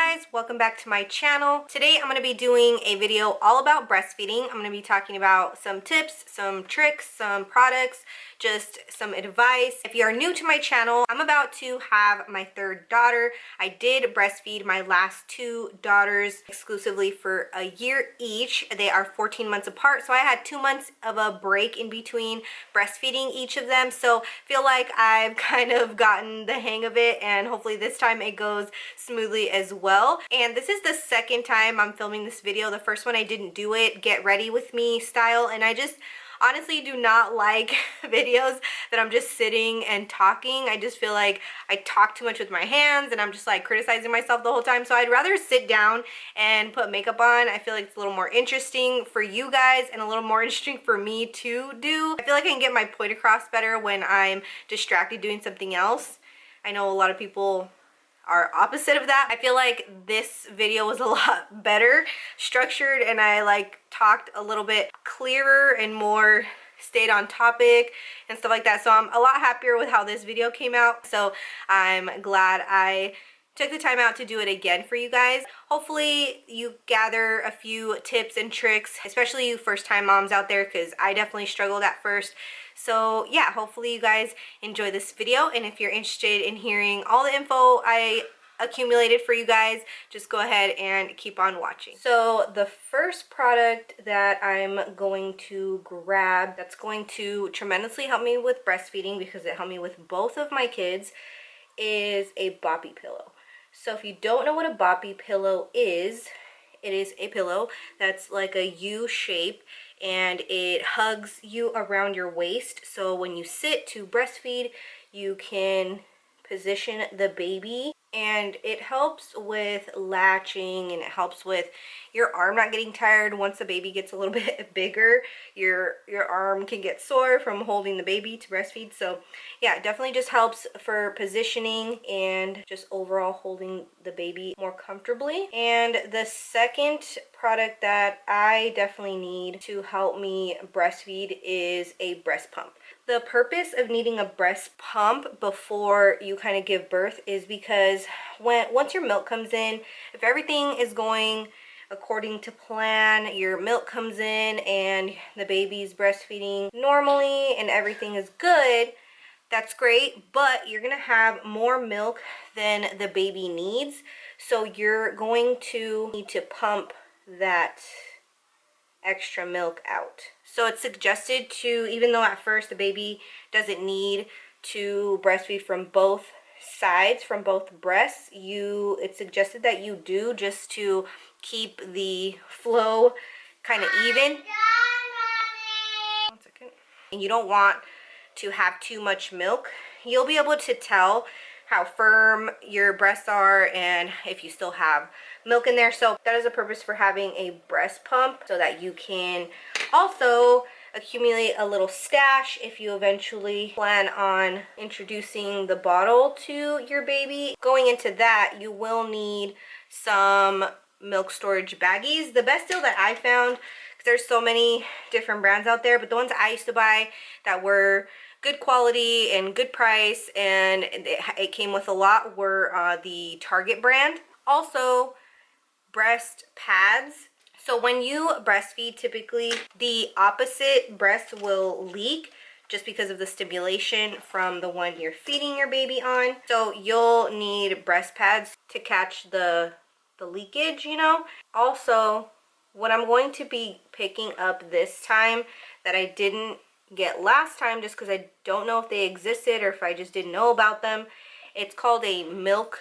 guys, welcome back to my channel. Today I'm going to be doing a video all about breastfeeding. I'm going to be talking about some tips, some tricks, some products, just some advice. If you are new to my channel, I'm about to have my third daughter. I did breastfeed my last two daughters exclusively for a year each. They are 14 months apart, so I had 2 months of a break in between breastfeeding each of them. So feel like I've kind of gotten the hang of it, and hopefully this time it goes smoothly as well. And this is the second time I'm filming this video. The first one I didn't do it get ready with me style, and I just honestly do not like videos that I'm just sitting and talking. I just feel like I talk too much with my hands and I'm just like criticizing myself the whole time. So I'd rather sit down and put makeup on. I feel like it's a little more interesting for you guys and a little more interesting for me to do. I feel like I can get my point across better when I'm distracted doing something else. I know a lot of people are opposite of that. I feel like this video was a lot better structured, and I like talked a little bit clearer and more stayed on topic and stuff like that. So I'm a lot happier with how this video came out. So I'm glad I took the time out to do it again for you guys. Hopefully you gather a few tips and tricks, especially you first-time moms out there, because I definitely struggled at first. So yeah, hopefully you guys enjoy this video, and if you're interested in hearing all the info I accumulated for you guys, just go ahead and keep on watching. So the first product that I'm going to grab that's going to tremendously help me with breastfeeding, because it helped me with both of my kids, is a BOPPY pillow. So if you don't know what a BOPPY pillow is, it is a pillow that's like a U shape, and it hugs you around your waist. So when you sit to breastfeed, you can position the baby, and it helps with latching, and it helps with your arm not getting tired. Once the baby gets a little bit bigger, your arm can get sore from holding the baby to breastfeed. So yeah, it definitely just helps for positioning and just overall holding the baby more comfortably. And the second product that I definitely need to help me breastfeed is a breast pump. The purpose of needing a breast pump before you kind of give birth is because once your milk comes in, if everything is going according to plan, your milk comes in and the baby's breastfeeding normally and everything is good, that's great, but you're gonna have more milk than the baby needs. So you're going to need to pump that extra milk out. So it's suggested to, even though at first the baby doesn't need to breastfeed from both sides, from both breasts, it's suggested that you do, just to keep the flow kind of even. 1 second. And you don't want to have too much milk. You'll be able to tell how firm your breasts are and if you still have milk in there. So that is the purpose for having a breast pump, so that you can also accumulate a little stash if you eventually plan on introducing the bottle to your baby. Going into that, you will need some milk storage baggies. The best deal that I found, because there's so many different brands out there, but the ones I used to buy that were good quality and good price, and it came with a lot, were the Target brand. Also, breast pads. So when you breastfeed, typically the opposite breast will leak just because of the stimulation from the one you're feeding your baby on. So you'll need breast pads to catch the leakage, you know. Also, what I'm going to be picking up this time that I didn't get last time, just because I don't know if they existed or if I just didn't know about them, it's called a milk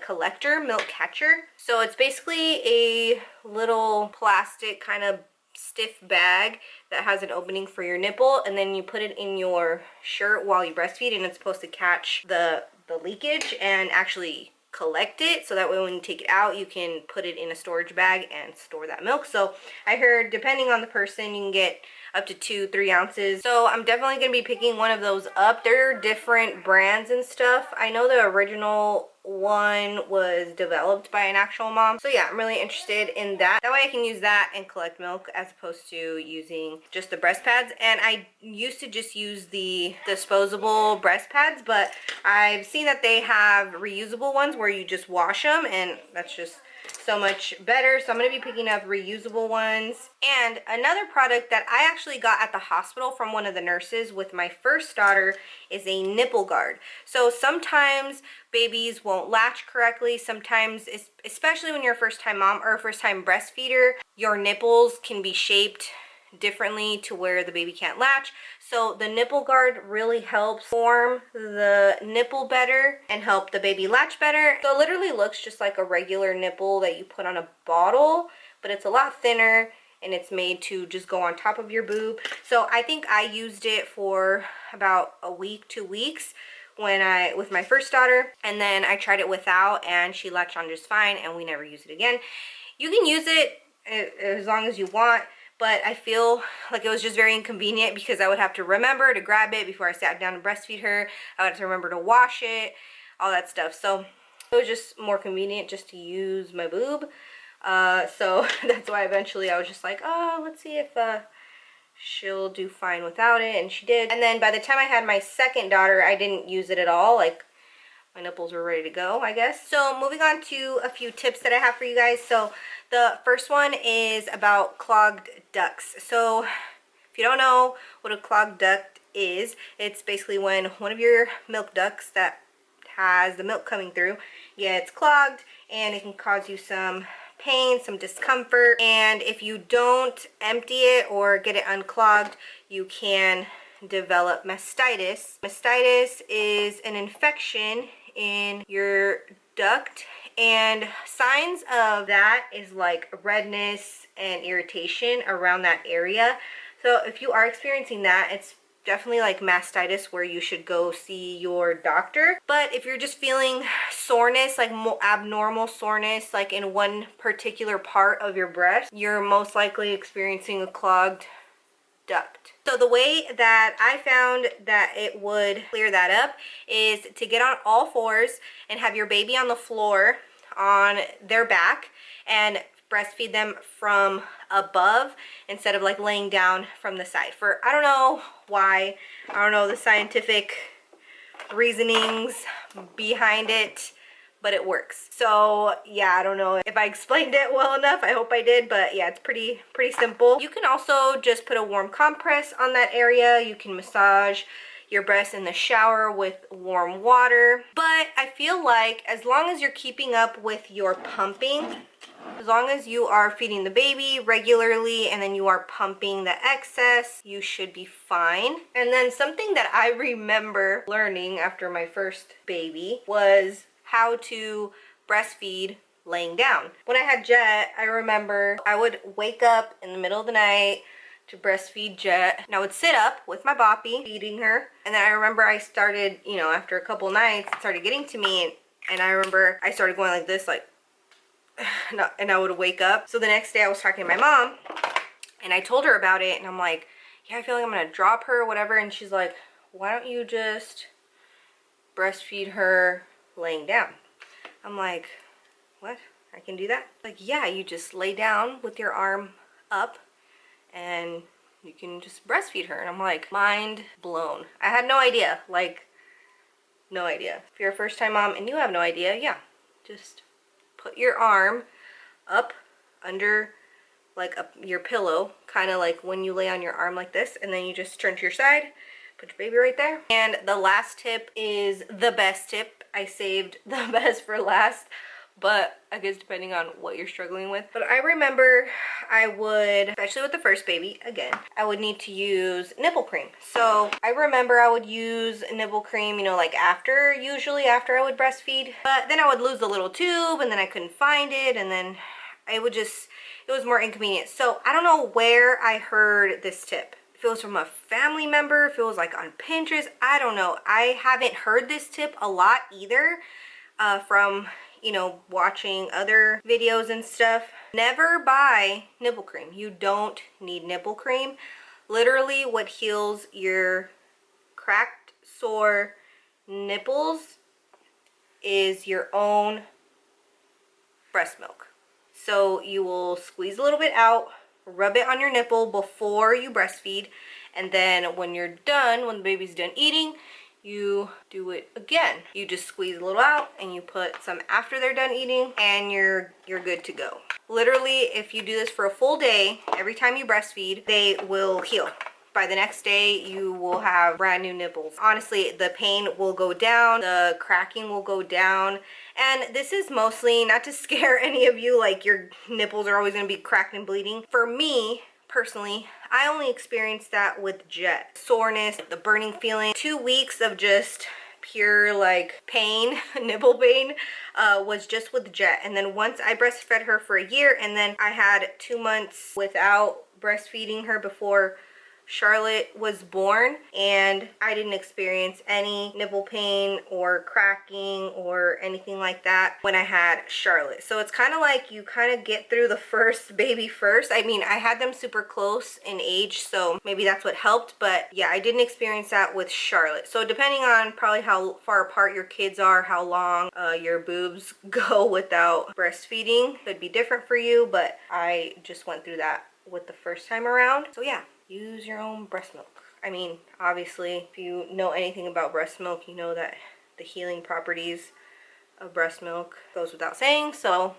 collector, milk catcher. So it's basically a little plastic kind of stiff bag that has an opening for your nipple, and then you put it in your shirt while you breastfeed, and it's supposed to catch the leakage and actually collect it, so that way when you take it out, you can put it in a storage bag and store that milk. So I heard, depending on the person, you can get up to 2-3 ounces. So I'm definitely going to be picking one of those up. There are different brands and stuff. I know the original one was developed by an actual mom. So yeah, I'm really interested in that. That way I can use that and collect milk as opposed to using just the breast pads. And I used to just use the disposable breast pads, but I've seen that they have reusable ones where you just wash them, and that's just so much better. So I'm going to be picking up reusable ones. And another product that I actually got at the hospital from one of the nurses with my first daughter is a nipple guard. So sometimes babies won't latch correctly. Sometimes, especially when you're a first-time mom or a first-time breastfeeder, your nipples can be shaped differently to where the baby can't latch. So the nipple guard really helps form the nipple better and help the baby latch better. So it literally looks just like a regular nipple that you put on a bottle, but it's a lot thinner and it's made to just go on top of your boob. So I think I used it for about a week, 2 weeks with my first daughter, and then I tried it without and she latched on just fine and we never used it again. You can use it as long as you want, but I feel like it was just very inconvenient because I would have to remember to grab it before I sat down to breastfeed her. I would have to remember to wash it, all that stuff. So it was just more convenient just to use my boob. So that's why eventually I was just like, oh, let's see if she'll do fine without it, and she did. And then by the time I had my second daughter, I didn't use it at all. Like, my nipples were ready to go, I guess. So moving on to a few tips that I have for you guys. So the first one is about clogged ducts. So if you don't know what a clogged duct is, it's basically when one of your milk ducts that has the milk coming through gets clogged, and it can cause you some pain, some discomfort. And if you don't empty it or get it unclogged, you can develop mastitis. Mastitis is an infection in your duct, and signs of that is like redness and irritation around that area. So if you are experiencing that, it's definitely like mastitis where you should go see your doctor. But if you're just feeling soreness, like abnormal soreness, like in one particular part of your breast, you're most likely experiencing a clogged duct. So the way that I found that it would clear that up is to get on all fours and have your baby on the floor on their back and breastfeed them from above instead of like laying down from the side. For I don't know why, I don't know the scientific reasonings behind it, but it works. So yeah, I don't know if I explained it well enough. I hope I did, but yeah, it's pretty simple. You can also just put a warm compress on that area. You can massage your breast in the shower with warm water. But I feel like as long as you're keeping up with your pumping, as long as you are feeding the baby regularly and then you are pumping the excess, you should be fine. And then something that I remember learning after my first baby was how to breastfeed laying down. When I had Jet, I remember I would wake up in the middle of the night to breastfeed Jet, and I would sit up with my Boppy feeding her. And then I remember I started, you know, after a couple nights, it started getting to me, and I remember I started going like this, like, and I would wake up. So the next day I was talking to my mom and I told her about it, and I'm like, yeah, I feel like I'm gonna drop her or whatever. And she's like, why don't you just breastfeed her laying down? I'm like, what? I can do that? Like, yeah, you just lay down with your arm up and you can just breastfeed her. And I'm like, mind blown. I had no idea, like, no idea. If you're a first-time mom and you have no idea, yeah, just put your arm up under like your pillow, kind of like when you lay on your arm like this, and then you just turn to your side, put your baby right there. And the last tip is the best tip. I saved the best for last, but I guess depending on what you're struggling with. But I remember I would, especially with the first baby, again, I would need to use nipple cream. So I remember I would use nipple cream, you know, like usually after I would breastfeed. But then I would lose the little tube, and then I couldn't find it, and then it was more inconvenient. So I don't know where I heard this tip. If it was from a family member, if it was like on Pinterest, I don't know. I haven't heard this tip a lot either from, you know, watching other videos and stuff. Never buy nipple cream. You don't need nipple cream. Literally what heals your cracked, sore nipples is your own breast milk. So you will squeeze a little bit out, rub it on your nipple before you breastfeed, and then when you're done, when the baby's done eating, you do it again. You just squeeze a little out and you put some after they're done eating, and you're good to go. Literally, if you do this for a full day, every time you breastfeed, they will heal. By the next day, you will have brand new nipples. Honestly, the pain will go down, the cracking will go down, and this is mostly not to scare any of you, like your nipples are always gonna be cracked and bleeding. For me, personally, I only experienced that with Jet. Soreness, the burning feeling, 2 weeks of just pure like pain, nipple pain, was just with Jet. And then once I breastfed her for a year, and then I had 2 months without breastfeeding her before Charlotte was born, and I didn't experience any nipple pain or cracking or anything like that when I had Charlotte. So it's kind of like you kind of get through the first baby first. I mean, I had them super close in age, so maybe that's what helped, but yeah, I didn't experience that with Charlotte. So depending on probably how far apart your kids are, how long your boobs go without breastfeeding could be different for you, but I just went through that with the first time around. So yeah, use your own breast milk. I mean, obviously, if you know anything about breast milk, you know that the healing properties of breast milk goes without saying, so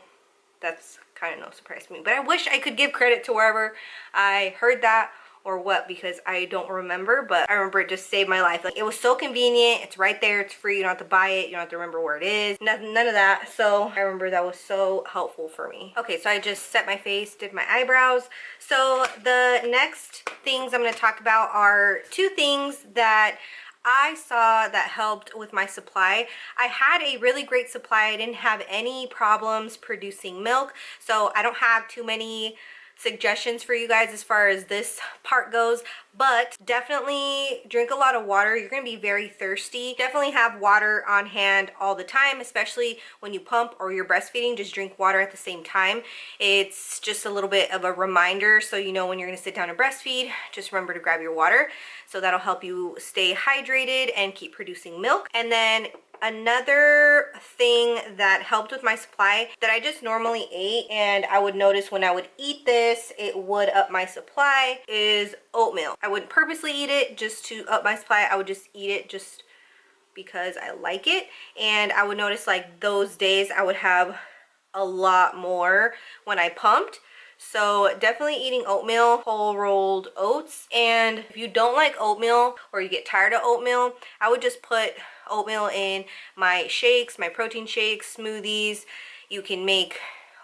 that's kind of no surprise to me. But I wish I could give credit to wherever I heard that or what, because I don't remember, but I remember it just saved my life. Like, it was so convenient. It's right there. It's free. You don't have to buy it. You don't have to remember where it is. None of that. So I remember that was so helpful for me. Okay, so I just set my face, did my eyebrows. So the next things I'm going to talk about are 2 things that I saw that helped with my supply. I had a really great supply. I didn't have any problems producing milk, so I don't have too many suggestions for you guys as far as this part goes, but definitely drink a lot of water. You're going to be very thirsty. Definitely have water on hand all the time, especially when you pump or you're breastfeeding. Just drink water at the same time. It's just a little bit of a reminder, so you know when you're going to sit down and breastfeed, just remember to grab your water. So that'll help you stay hydrated and keep producing milk. And then another thing that helped with my supply that I just normally ate, and I would notice when I would eat this, it would up my supply, is oatmeal. I wouldn't purposely eat it just to up my supply. I would just eat it just because I like it. And I would notice like those days I would have a lot more when I pumped. So definitely eating oatmeal, whole rolled oats. And if you don't like oatmeal or you get tired of oatmeal, I would just put oatmeal in my shakes, my protein shakes, smoothies. You can make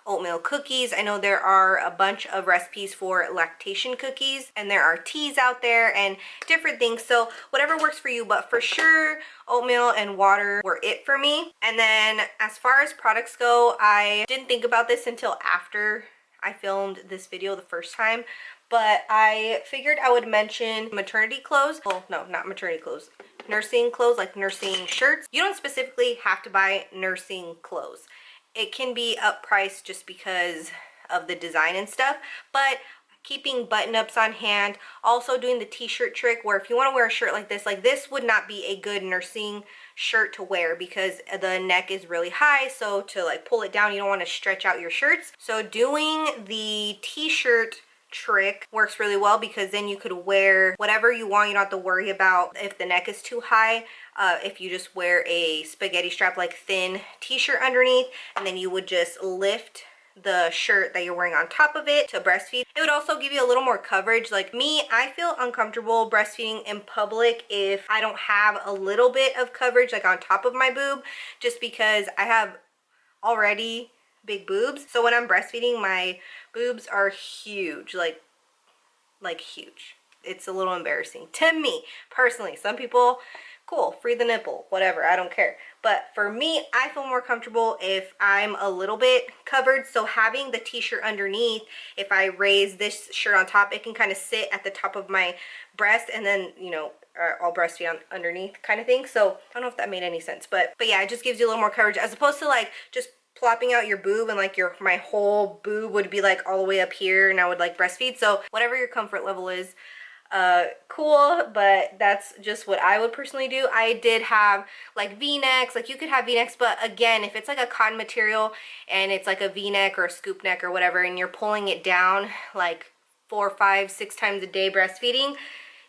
oatmeal cookies. I know there are a bunch of recipes for lactation cookies, and there are teas out there and different things. So whatever works for you, but for sure oatmeal and water were it for me. And then as far as products go, I didn't think about this until after I filmed this video the first time, but I figured I would mention maternity clothes. Well, no, not maternity clothes. Nursing clothes, like nursing shirts. You don't specifically have to buy nursing clothes. It can be up priced just because of the design and stuff, but keeping button-ups on hand, also doing the t-shirt trick where if you want to wear a shirt like this would not be a good nursing shirt to wear because the neck is really high, so to like pull it down, you don't want to stretch out your shirts. So doing the t-shirt trick works really well because then you could wear whatever you want. You don't have to worry about if the neck is too high. If you just wear a spaghetti strap like thin t-shirt underneath, and then you would just lift the shirt that you're wearing on top of it to breastfeed. It would also give you a little more coverage. Like me, I feel uncomfortable breastfeeding in public if I don't have a little bit of coverage like on top of my boob, just because I have already big boobs. So when I'm breastfeeding, my boobs are huge, like huge. It's a little embarrassing to me personally. Some people, cool, free the nipple, whatever, I don't care. But for me, I feel more comfortable if I'm a little bit covered. So having the t-shirt underneath, if I raise this shirt on top, it can kind of sit at the top of my breast, and then, you know, I'll breastfeed on underneath kind of thing. So I don't know if that made any sense, but yeah, it just gives you a little more coverage as opposed to like just plopping out your boob and like my whole boob would be like all the way up here and I would like breastfeed. So whatever your comfort level is, cool, but that's just what I would personally do. I did have like v-necks, like you could have v-necks, but again, if it's like a cotton material and it's like a v-neck or a scoop neck or whatever, and you're pulling it down like 4, 5, 6 times a day breastfeeding,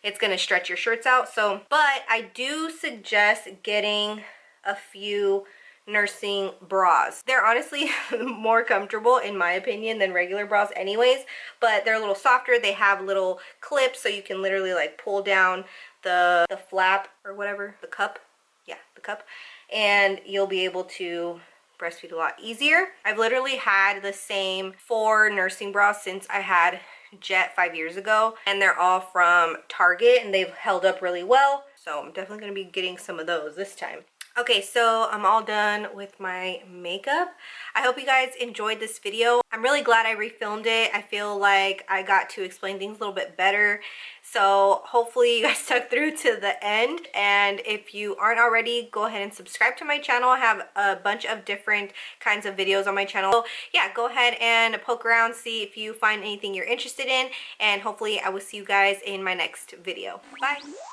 it's gonna stretch your shirts out. So, but I do suggest getting a few nursing bras. They're honestly more comfortable in my opinion than regular bras anyways, but they're a little softer. They have little clips so you can literally like pull down the flap or whatever, the cup, yeah, the cup, and you'll be able to breastfeed a lot easier. I've literally had the same 4 nursing bras since I had Jet 5 years ago, and they're all from Target and they've held up really well, so I'm definitely going to be getting some of those this time. Okay, so I'm all done with my makeup. I hope you guys enjoyed this video. I'm really glad I refilmed it. I feel like I got to explain things a little bit better. So hopefully you guys stuck through to the end. And if you aren't already, go ahead and subscribe to my channel. I have a bunch of different kinds of videos on my channel. So yeah, go ahead and poke around, see if you find anything you're interested in. And hopefully I will see you guys in my next video. Bye.